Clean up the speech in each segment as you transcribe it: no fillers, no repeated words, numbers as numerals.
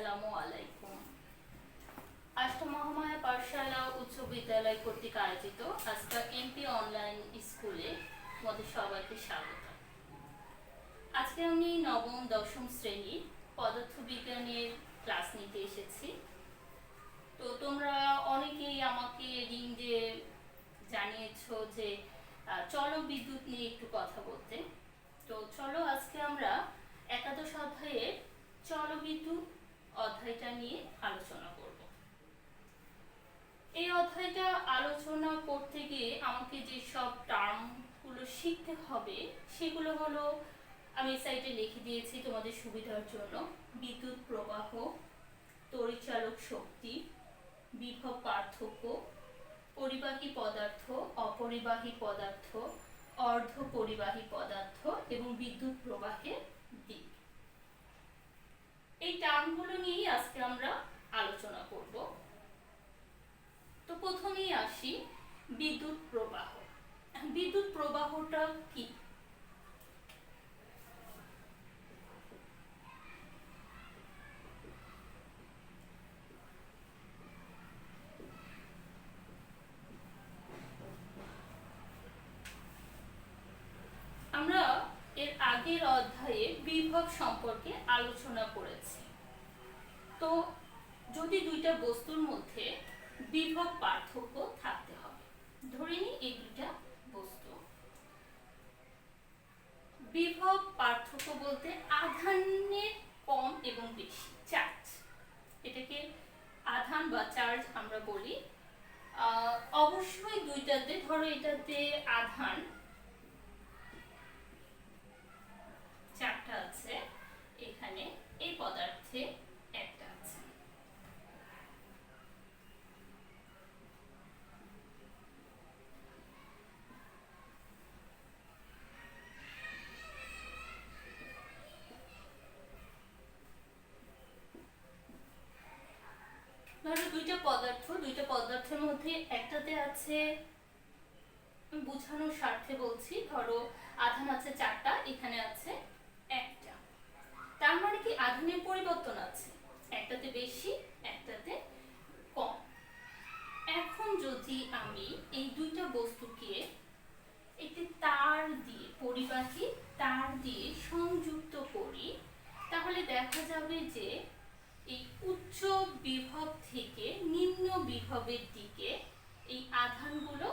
আসসালামু আলাইকুম। আষ্ট মহামায়া পাঠশালা উচ্চ বিদ্যালয় কর্তৃক আয়োজিত আজকা এমপি অনলাইন স্কুলে তোমাদের সবাইকে স্বাগত। আজকে আমি নবম দশম শ্রেণীর পদার্থবিজ্ঞানের ক্লাস নিতে এসেছি। তো তোমরা অনেকেই আমাকে রিংয়ে জানিয়েছো যে চলো বিদ্যুৎ নিয়ে একটু কথা বলতে। তো চলো আজকে আমরা একাদশ অধ্যায়ের চলবিদ্যুৎ অধ্যায়টা নিয়ে আলোচনা করব। এই অধ্যায়টা আলোচনা করতে গিয়ে আমাকে যে সব টার্মগুলো শিখতে হবে সেগুলো হলো, আমি সাইটে লিখে দিয়েছি তোমাদের সুবিধার জন্য। বিদ্যুৎ প্রবাহ, তড়িৎচালক শক্তি, বিভব পার্থক্য, পরিবাহী পদার্থ, অপরিবাহী পদার্থ, অর্ধ পরিবাহী পদার্থ এবং বিদ্যুৎ প্রবাহের দিক। এই টার্মগুলো নিয়েই আজকে আমরা আলোচনা করব। তো প্রথমেই আসি বিদ্যুৎ প্রবাহ। বিদ্যুৎ প্রবাহটা কি? আমরা এর আগের অধ্যায়ে বিভব সম্পর্কে আলোচনা করেছি। তো যদি দুইটা বস্তুর মধ্যে বিভব পার্থক্য থাকতে হবে, ধরে নিই এই দুইটা বস্তু। বিভব পার্থক্য বলতে আধানের কম এবং বেশি চার্জ, এটাকে আধান বা চার্জ আমরা বলি। অবশ্যই দুইটাতে, ধরো এটাতে আধান 4টা আছে, এখানে এই পদার্থে একটা আছে। ধরো দুইটা পদার্থের মধ্যে একটাতে আছে, বোঝানোর স্বার্থে বলছি, ধরো আধান আছে 4টা, এখানে আছে একটা। তার মানে কি আধানের পরিবর্তন আছে, একটাতে বেশি একটাতে কম। এখন যদি আমি এই দুইটা বস্তুকে একটি তার দিয়ে, পরিবাহী তার দিয়ে সংযুক্ত করি, তাহলে দেখা যাবে যে এই উচ্চ বিভব থেকে নিম্ন বিভবের দিকে এই আধানগুলো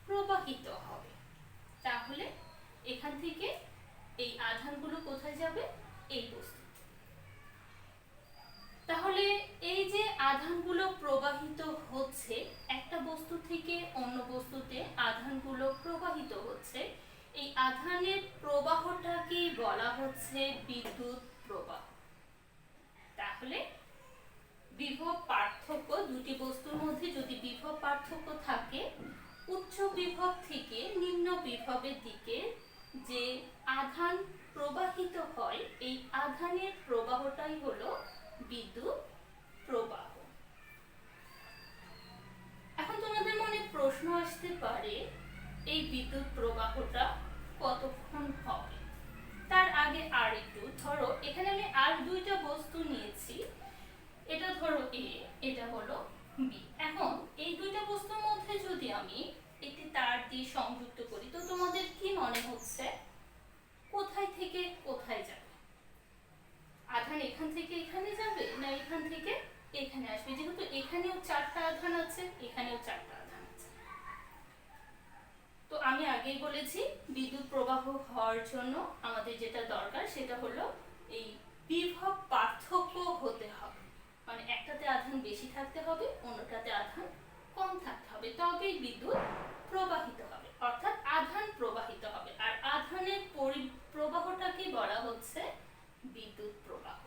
প্রবাহিত হবে। তাহলে এখান থেকে এই আধানগুলো কোথায় যাবে? এই বস্তু। তাহলে এই যে আধানগুলো প্রবাহিত হচ্ছে, একটা বস্তু থেকে অন্য বস্তুতে আধানগুলো প্রবাহিত হচ্ছে, এই আধানের প্রবাহটাকে বলা হচ্ছে বিদ্যুৎ প্রবাহ। তাহলে বিভব পার্থক্য, দুটি বস্তুর মধ্যে যদি বিভব পার্থক্য থাকে, উচ্চ বিভব থেকে নিম্ন বিভবের দিকে যে আধান প্রবাহিত হয়, এই আধানের প্রবাহটাই হলো বিদ্যুৎ প্রবাহ। এখন তোমাদের মনে প্রশ্ন আসতে পারে, এই বিদ্যুৎ প্রবাহটা কতক্ষণ হবে? তার আগে আর একটু, ধরো এখানে আমি আর দুইটা বস্তু নিয়েছি, এটা ধরো এ, এটা হলো বি। এখন এই দুইটা বস্তুর মধ্যে যদি আমি একটি তার দিয়ে সংযুক্ত করি, তো তোমাদের কি মনে হচ্ছে কোথায় থেকে কোথায় যাবে? আধান এখান থেকে এখানে যাবে না এখান থেকে এখানে আসবে? যেহেতু এখানেও 4টা আধান আছে, এখানেও 4টা আধান আছে। তো আমি আগেই বলেছি বিদ্যুৎ প্রবাহ হওয়ার জন্য আমাদের যেটা দরকার সেটা হলো এই বিভব পার্থক্য হতে হবে। মানে একটাতে আধান বেশি থাকতে হবে, অন্যটাতে আধান কম থাকতে হবে, তবেই বিদ্যুৎ প্রবাহিত হবে, অর্থাৎ আধান প্রবাহিত হবে। আর আধানের প্রবাহটাকে বলা হচ্ছে বিদ্যুৎ প্রবাহ।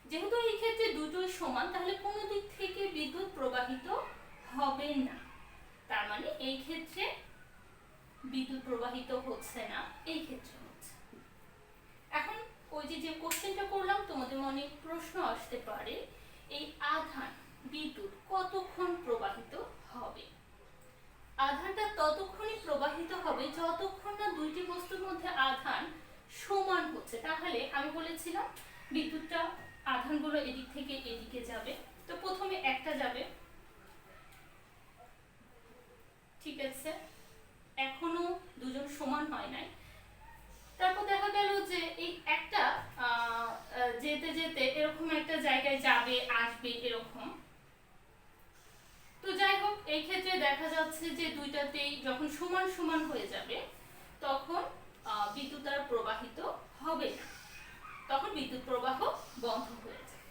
যেহেতু এই ক্ষেত্রে দুটোই সমান, তাহলে কোনো দিক থেকে বিদ্যুৎ প্রবাহিত হবে না। তার মানে এই ক্ষেত্রে বিদ্যুৎ প্রবাহিত হচ্ছে না, এই ক্ষেত্রে হচ্ছে। এখন ওই যে কোশ্চেনটা করলাম, তোমাদের মনে প্রশ্ন আসতে পারে, এই আধান বিদ্যুৎ কতক্ষণ প্রবাহিত হবে? আধানটা ততক্ষণই প্রবাহিত হবে যতক্ষণ না দুইটি বস্তুর মধ্যে আধান সমান হচ্ছে। তাহলে আমি বলেছিলাম বিদ্যুৎটা আধানগুলো এদিক থেকে এদিকে যাবে। তো প্রথমে একটা যাবে, ঠিক আছে, এখনো দুজন সমান হয় নাই। তারপর দেখা গেল যে এই একটা যেতে যেতে এরকম একটা জায়গায় যাবে আসবে এরকম। তো যাই হোক, এই ক্ষেত্রে দেখা যাচ্ছে যে দুইটাতেই যখন সমান সমান হয়ে যাবে তখন বিদ্যুৎ আর প্রবাহিত হবে না, তখন বিদ্যুৎ প্রবাহ বন্ধ হয়ে যায়।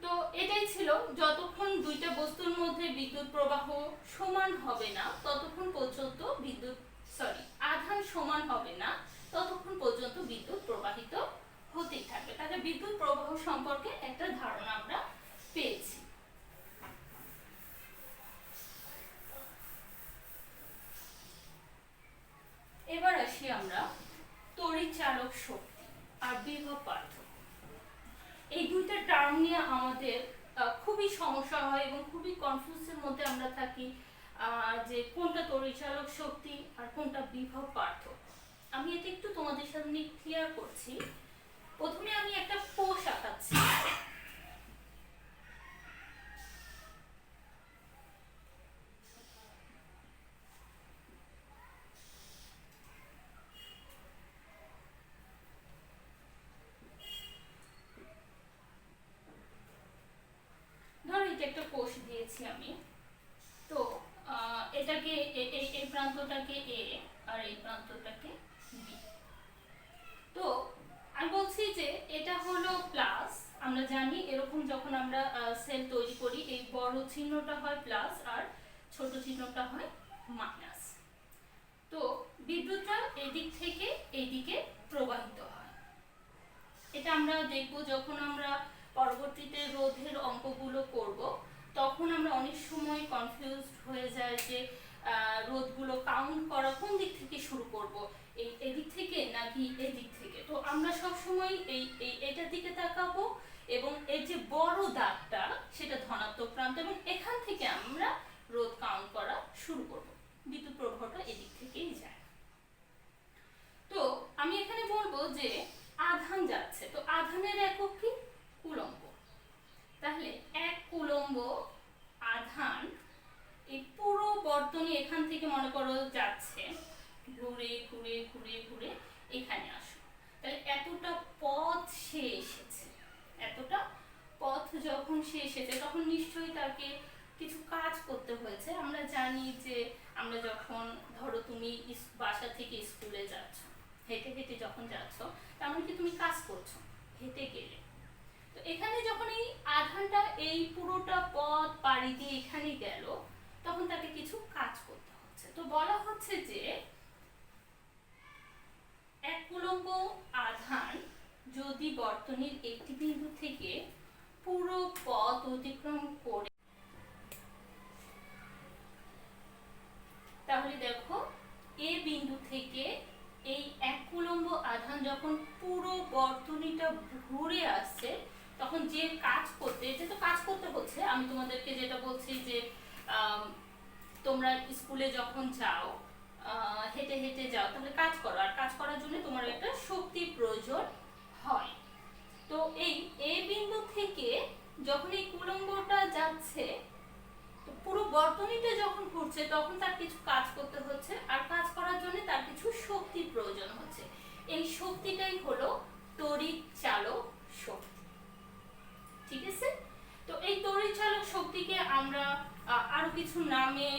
তো এটাই ছিল, যতক্ষণ দুইটা বস্তুর মধ্যে বিদ্যুৎ প্রবাহ সমান হবে না ততক্ষণ পর্যন্ত আধান সমান হবে না ততক্ষণ পর্যন্ত বিদ্যুৎ প্রবাহিত হতেই থাকবে। তাহলে বিদ্যুৎ প্রবাহ সম্পর্কে একটা ধারণা আমরা পেয়েছি। এবার আসি আমরা তড়িৎচালক শক্তি আর বিভব পার্থক্য। এই দুইটা টার্ম নিয়ে আমাদের খুবই সমস্যা হয় এবং খুবই কনফিউজের মধ্যে আমরা থাকি যে কোনটা তড়িৎচালক শক্তি আর কোনটা বিভব পার্থক্য। আমি এটা একটু তোমাদের সামনে ক্লিয়ার করছি। প্রথমে আমি একটা কোষ আঁকাচ্ছি। ধরো এটা একটা কোষ দিয়েছি আমি। তো এটাকে এই প্রান্তটাকে এ আর এই প্রান্তটাকে বি। তো আমি বলছি যে এটা হলো প্লাস। আমরা জানি এরকম যখন আমরা সেল তৈরি করি এই বড় চিহ্নটা হয় প্লাস আর ছোট চিহ্নটা হয় মাইনাস। তো বিদ্যুৎটা এদিক থেকে এইদিকে প্রবাহিত হয়। এটা আমরা দেখব যখন আমরা পরবর্তীতে রোধের অঙ্কগুলো করব, তখন আমরা অনেক সময় কনফিউজড হয়ে যায় যে রোধগুলো কাউন্ট করা কোন দিক থেকে শুরু করব, এই এদিক থেকে নাকি এদিক থেকে। তো আমরা সব সময় এটার দিকে তাকাবো এবং এই যে বড় দাগটা সেটা ধনাত্মক প্রান্ত এবং এখান থেকে আমরা রোধ কাউন্ট করা শুরু করব। বিদ্যুৎ প্রবাহটা এদিক থেকেই যায়। তো আমি এখানে বলবো যে আধান যাচ্ছে, তো আধানের একক কি? কুলম্ব। তাহলে 1 কুলম্ব আধান এই পুরো বর্তনী এখান থেকে মনে করো যাচ্ছে, ঘুরে ঘুরে ঘুরে ঘুরে এখানে আসো। তাহলে এতটা পথ সে এসেছে, এতটা পথ যখন সে এসেছে তখন নিশ্চয়ই তাকে কিছু কাজ করতে হয়েছে। আমরা জানি যে আমরা যখন ধরো তুমি বাসা থেকে স্কুলে যাচ্ছ, হেঁটে হেঁটে যখন যাচ্ছ তার মানে কি তুমি কাজ করছো, হেঁটে গেলে। তো এখানে যখন এই আধানটা এই পুরোটা পথ পাড়ি দিয়ে এখানে গেল তখন তাকে কিছু কাজ করতে হচ্ছে। তো বলা হচ্ছে যে 1 কুলম্ব আধান যদি বর্তনীর একটি বিন্দু থেকে পুরো পথ অতিক্রম করে, তাহলে দেখো এ বিন্দু থেকে এই 1 কুলম্ব আধান যখন পুরো বর্তনীটা ঘুরে আসছে তখন যে কাজ করতে, এটা তো কাজ করতে হচ্ছে। আমি তোমাদেরকে যেটা বলছি যে তোমরা স্কুলে যখন যাও হেঁটে হেঁটে যাও তাহলে কাজ করো, আর কাজ করার জন্য তোমার একটা শক্তির প্রয়োজন হয়। তো এই এ বিন্দু থেকে যখন এই কুলম্বটা যাচ্ছে তো পুরো বর্তনীটা যখন ঘুরছে তখন তার কিছু কাজ করতে হচ্ছে, আর কাজ করার জন্য তার কিছু শক্তির প্রয়োজন হচ্ছে। এই শক্তিটাই হলো তড়িৎ চালক শক্তি। ঠিক আছে? তো এই তড়িৎ চালক শক্তিকে আমরা আরো কিছু নামে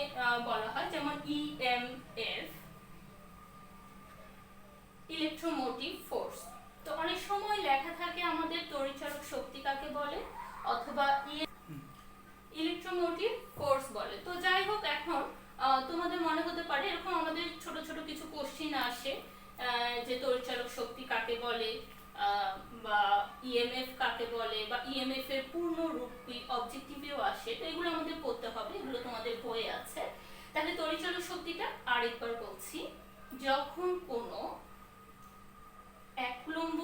বলা হয়, যেমন ইএমএফ, ইলেকট্রোমোটিভ ফোর্স। তো অনেক সময় লেখা থাকে আমাদের তড়িৎ চালক শক্তি কাকে বলে, অথবা ইলেকট্রোমোটিভ ফোর্স বলে। তো যাই হোক, এখন তোমাদের মনে হতে পারে এরকম আমাদের ছোট ছোট কিছু কোশ্চেন আসে যে তড়িৎচালক শক্তি কাকে বলে, বা ইএমএফ কাকে বলে, বা ইএমএফ এর পূর্ণ রূপ কি, অবজেক্টিভেও আসে। তো এগুলো আমাদের পড়তে হবে, এগুলো তোমাদের বইয়ে আছে। তাহলে তড়িৎচালক শক্তিটা আরেকবার বলছি, যখন কোনো 1 কুলম্ব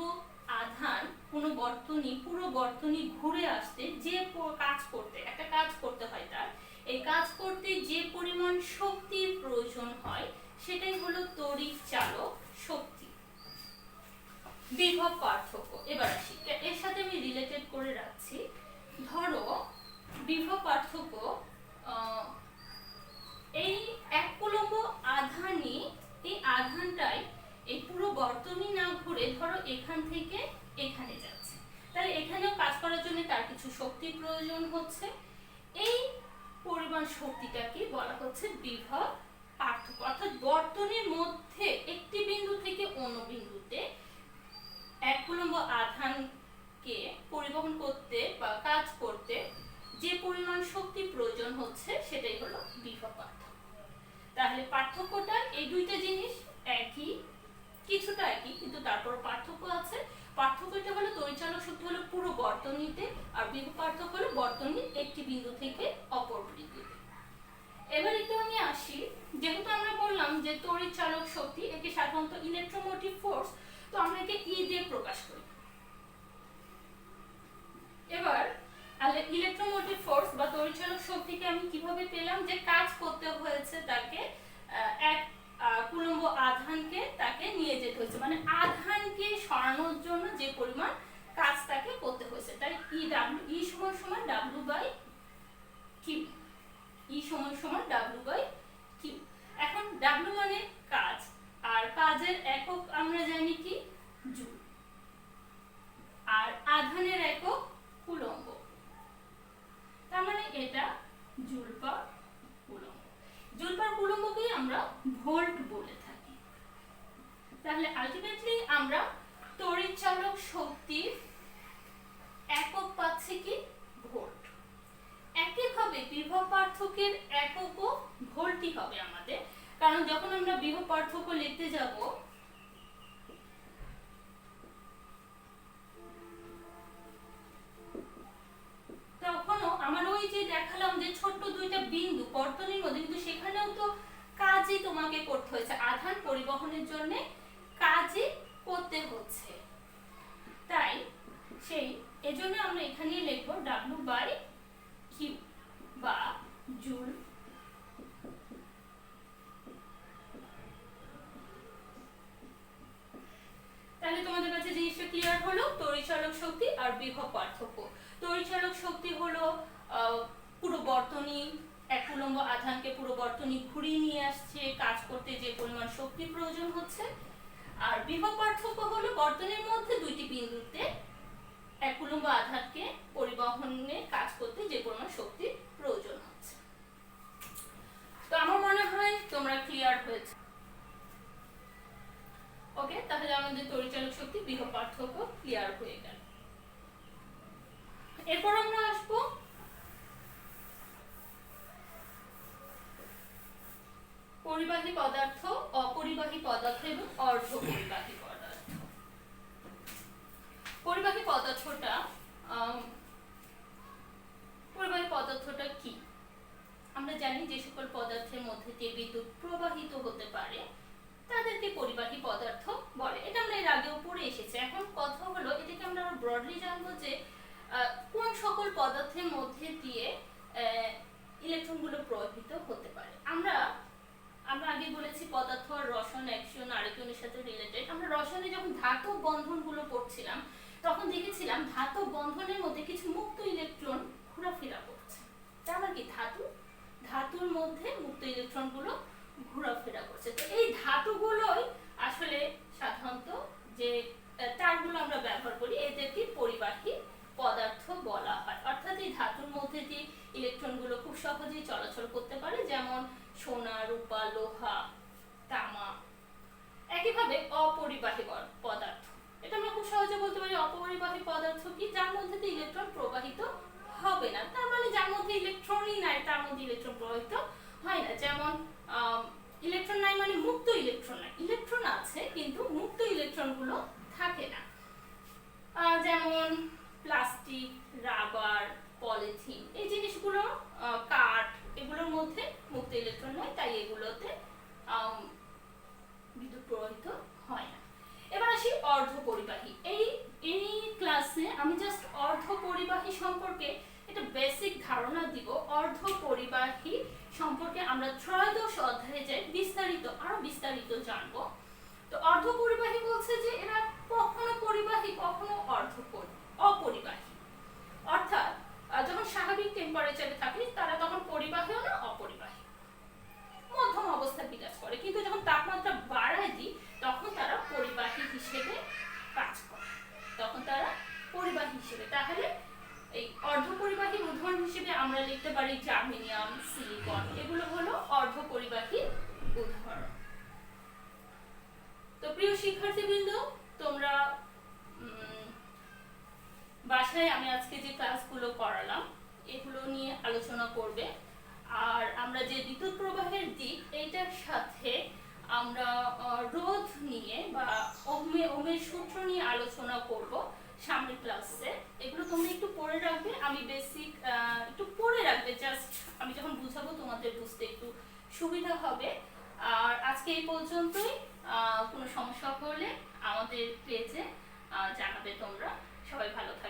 আধান কোনো বর্তনী পুরো বর্তনী ঘুরে আসতে যে কাজ করতে, একটা কাজ করতে হয়, তার এই কাজ করতে যে পরিমাণ শক্তির প্রয়োজন হয় সেটাই হলো তড়িৎ চালক শক্তি। বিভব পার্থক্য, বর্তনী না ঘুরে ধরো এখান থেকে এখানে যাচ্ছে, তাহলে এখানেও কাজ করার জন্য তার কিছু শক্তির প্রয়োজন হচ্ছে। এই পরিমাণ শক্তিটাকে বলা হচ্ছে বিভব পার্থক্য। অর্থাৎ বর্তনীর মধ্যে একটি বিন্দু থেকে অন্য বিন্দুতে এক কুলম্ব আধানকে পরিবহন করতে বা কাজ করতে যে পরিমাণ শক্তি প্রয়োজন হচ্ছে সেটাই হলো বিভব পার্থক্য। তাহলে পার্থক্যটা এই দুইটা জিনিস একই, কিছুটা একই, কিন্তু তারপর পার্থক্য আছে। পার্থক্যটা হলো তড়িৎচালক শক্তি হলো পুরো বর্তনীতে, আর বিভব পার্থক্য হলো বর্তনীর একটি বিন্দু থেকে অপর বিন্দুতে। এবার একটু আমি আসি, যেহেতু আমরা বললাম যে তড়িৎচালক শক্তি একে সাধারণত ইলেকট্রোমোটিভ ফোর্স, তো আমরা একে ই দিয়ে প্রকাশ করি। এবার ইলেকট্রোমোটিভ ফোর্স বা তড়িৎচালক শক্তিকে আমি কিভাবে পেলাম, যে কাজ করতে হয়েছে তাকে এক কুলম্ব আধানকে তাকে নিয়ে যেতে হয়েছে, মানে আধানকে সরানোর জন্য যে পরিমাণ কাজ তাকে করতে হয়েছে, তাই ই সমান সমান ডাব্লিউ বাই কিউ। ই সমান সমান ডাব্লিউ বাই কিউ। এখন ডাব্লিউ মানে কাজ, আর কাজের একক আমরা জানি কি জুল, আর আধানের একক কুলম্ব, তার মানে এটা joule per coulomb. Joule per কুলম্বকেই আমরা ভোল্ট বলে থাকি। তাহলে আলটিমেটলি আমরা তড়িৎচালক শক্তির একক পাচ্ছি কি ভোল্ট। একইভাবে বিভব পার্থক্যের এককও ভোল্টই হবে আমাদের, কারণ যখন আমরা বিভব পার্থক্য লিখতে যাব তখনও আমার ওই যে দেখালাম যে ছোট্ট দুইটা বিন্দু বর্তনীর মধ্যে, কিন্তু সেখানেও তো কাজই তোমাকে করতে হয়েছে, আধান পরিবহনের জন্য কাজই করতে হচ্ছে। তাই সেই এজন্য আমরা এখানেই লিখব ডাব্লিউ বাই কিউ বা জুল। তাহলে তোমাদের কাছে জিনিসটা ক্লিয়ার হলো, তড়িৎচালক শক্তি আর বিভব পার্থক্য। তড়িৎচালক শক্তি হলো পুরো বর্তনী, এক কুলম্ব আধানকে পুরো বর্তনী ঘুরিয়ে নিয়ে আসছে, কাজ করতে যে পরিমাণ শক্তির প্রয়োজন হচ্ছে। আর বিভব পার্থক্য হলো বর্তনীর মধ্যে দুইটি বিন্দুতে এক কুলম্ব আধানকে পরিবহনে কাজ করতে যে পরিমাণ শক্তির প্রয়োজন হচ্ছে। তো আমার মনে হয় তোমরা ক্লিয়ার হয়েছে। ওকে, তাহলে আমাদের তড়িৎচালক শক্তি বিভব পার্থক্য ক্লিয়ার হয়ে গেল। এরপর আমরা আসবো পরিবাহী পদার্থ, অপরিবাহী পদার্থ এবং অর্ধপরিবাহী পদার্থ। পরিবাহী পদার্থটা কি? আমরা জানি যে সকল পদার্থের মধ্যে দিয়ে বিদ্যুৎ প্রবাহিত হতে পারে তাদেরকে পরিবাহী পদার্থ বলে। এটা আমরা এর আগেও পড়ে এসেছি। এখন কথা হলো এটাকে আমরা আরো ব্রডলি জানবো যে কোন সকল পদার্থের মধ্যে দিয়ে ইলেকট্রনগুলো প্রবাহিত হতে পারে। আমরা আগে বলেছি পদার্থ আর রসায়ন একজন আরেকজনের সাথে রিলেটেড। আমরা রসায়নে যখন ধাতব বন্ধনগুলো পড়ছিলাম তখন দেখেছিলাম ধাতব বন্ধনের মধ্যে কিছু মুক্ত ইলেকট্রন ঘোরাফেরা করছে। তার মানে কি ধাতুর মধ্যে মুক্ত ইলেকট্রনগুলো ঘোরাফেরা করছে। তো এই ধাতুগুলোই আসলে সাধারণত যে তারগুলো আমরা ব্যবহার করি এদেরকে পরিবাহী পদার্থ বলা হয়। অর্থাৎ এই ধাতুর মধ্যে যে ইলেকট্রনগুলো খুব সহজেই চলাচল করতে পারে, যেমন সোনা, রূপা, লোহা, তামা। একইভাবে অপরিবাহী পদার্থ, এটা আমরা খুব সহজে বলতে পারি অপরিবাহী পদার্থ কি, যার মধ্যে দিয়ে ইলেকট্রন প্রবাহিত হবে না। তার মানে যার মধ্যে ইলেকট্রনই নাই তার মধ্যে ইলেকট্রন প্রবাহিত হয় না। যেমন ইলেকট্রন নাই মানে মুক্ত ইলেকট্রন নাই, ইলেকট্রন আছে কিন্তু মুক্ত ইলেকট্রনগুলো থাকে না। যেমন প্লাস্টিক, রাবার, পলিথিন, এই জিনিসগুলো, কাঠ, এগুলোর মধ্যে মুক্ত ইলেকট্রন হয়, তাই এগুলোতে বিদ্যুৎ প্রবাহিত হয় না। এবার আসি অর্ধপরিবাহী। এই ক্লাসে আমি জাস্ট অর্ধপরিবাহী সম্পর্কে একটা বেসিক ধারণা দিব। অর্ধপরিবাহী সম্পর্কে আমরা ত্রয়োদশ অধ্যায়ে যাই আরো বিস্তারিত জানবো। তো অর্ধপরিবাহী বলছে যে এরা কখনো পরিবাহী কখনো অপরিবাহী। অর্থাৎ যখন স্বাভাবিক টেম্পারেচারে থাকে তারা তখন পরিবাহীও না অপরিবাহী, মধ্যম অবস্থায় বিরাজ করে, কিন্তু যখন তাপমাত্রা বাড়ায় দিই তখন তারা পরিবাহী হিসেবে, তাহলে এই অর্ধপরিবাহী উদাহরণ হিসেবে আমরা লিখতে পারি জার্মেনিয়াম, সিলিকন, এগুলো হলো অর্ধপরিবাহী উদাহরণ। তো প্রিয় শিক্ষার্থীবৃন্দ, তোমরা বাসায় আমি আজকে যে ক্লাসগুলো করালাম এগুলো নিয়ে আলোচনা করবে। আর আমরা যে বিদ্যুৎ প্রবাহের দিক, এইটার সাথে আমরা রোধ নিয়ে বা ওহমের সূত্র নিয়ে আলোচনা করব সামনের ক্লাসে। এগুলো তোমরা একটু পড়ে রাখবে, আমি বেসিক একটু পড়ে রাখবে, জাস্ট আমি যখন বুঝাবো তোমাদের বুঝতে একটু সুবিধা হবে। আর আজকে এই পর্যন্তই। কোনো সমস্যা হলে আমাদের পেজে জানাবে তোমরা। সবাই ভালো থাকবে।